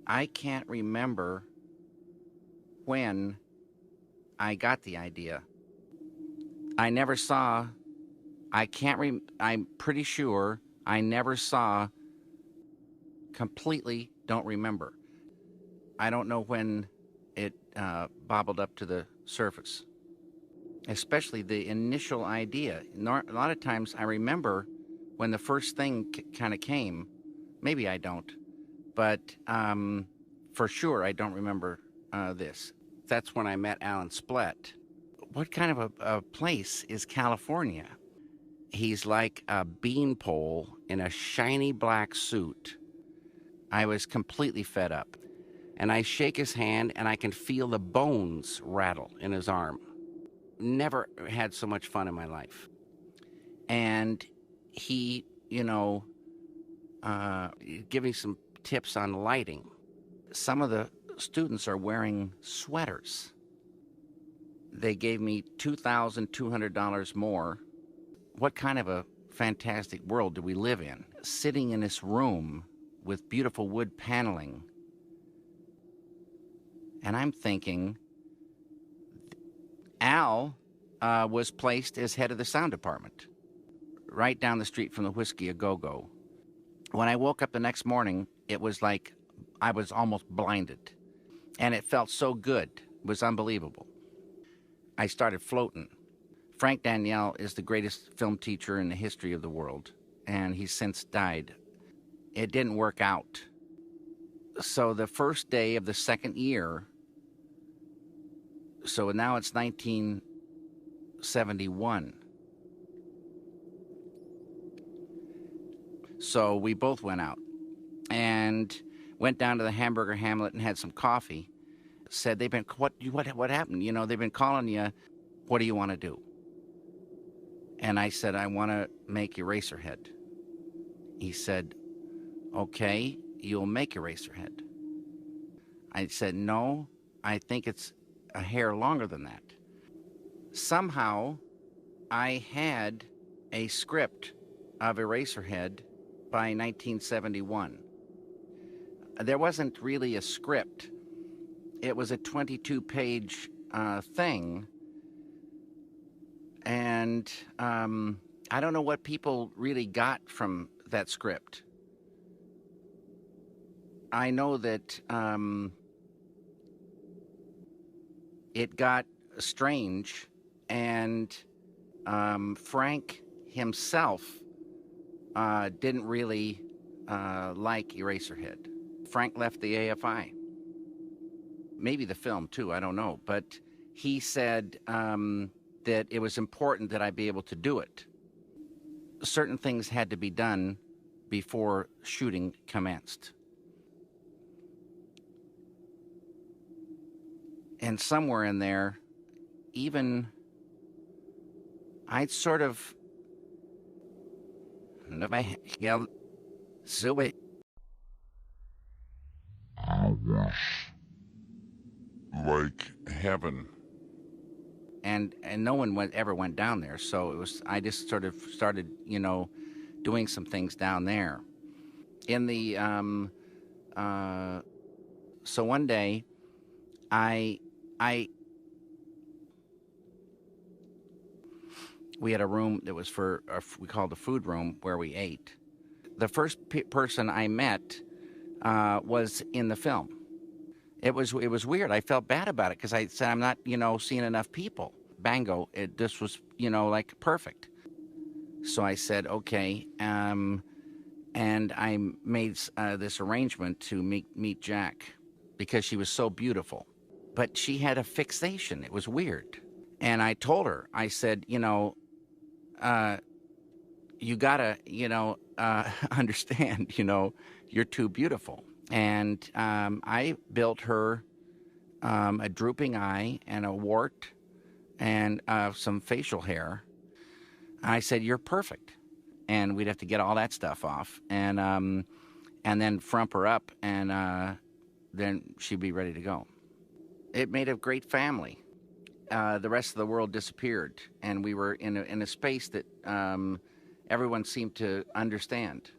I can't remember when I got the idea. I never saw, I'm pretty sure I never saw, completely don't remember. I don't know when it bobbled up to the surface, especially the initial idea. A lot of times I remember when the first thing kind of came. Maybe I don't, but for sure I don't remember this. That's when I met Alan Splett. What kind of a place is California? He's like a beanpole in a shiny black suit. I was completely fed up. And I shake his hand and I can feel the bones rattle in his arm. Never had so much fun in my life. And he, giving some tips on lighting. Some of the students are wearing sweaters. They gave me $2,200 more. What kind of a fantastic world do we live in? Sitting in this room with beautiful wood paneling. And I'm thinking, Al was placed as head of the sound department, right down the street from the Whiskey A Go-Go. When I woke up the next morning, it was like I was almost blinded. And it felt so good. It was unbelievable. I started floating. Frank Daniel is the greatest film teacher in the history of the world, and he's since died. It didn't work out. So the first day of the second year, so now it's 1971. So we both went out and went down to the Hamburger Hamlet and had some coffee. Said, what happened? They've been calling you. What do you want to do? And I said, I want to make Eraserhead. He said, okay, you'll make Eraserhead. I said, no, I think it's a hair longer than that. Somehow, I had a script of Eraserhead by 1971. There wasn't really a script. It was a 22-page thing. And I don't know what people really got from that script. I know that it got strange, and Frank himself didn't really like Eraserhead. Frank left the AFI. Maybe the film, too, I don't know. But he said that it was important that I be able to do it. Certain things had to be done before shooting commenced. And somewhere in there, even I'd sort of like heaven. And no one ever went down there, so I just sort of started, doing some things down there. In the so one day, we had a room that was we called the food room, where we ate. The first person I met was in the film. It was weird. I felt bad about it because I said, I'm not, seeing enough people. Bango, this was, like perfect. So I said, okay, and I made this arrangement to meet Jack because she was so beautiful. But she had a fixation. It was weird. And I told her, I said, you gotta, understand, you're too beautiful. And I built her a drooping eye and a wart and some facial hair. I said, you're perfect. And we'd have to get all that stuff off and then frump her up, and then she'd be ready to go. It made a great family. The rest of the world disappeared, and we were in a space that everyone seemed to understand.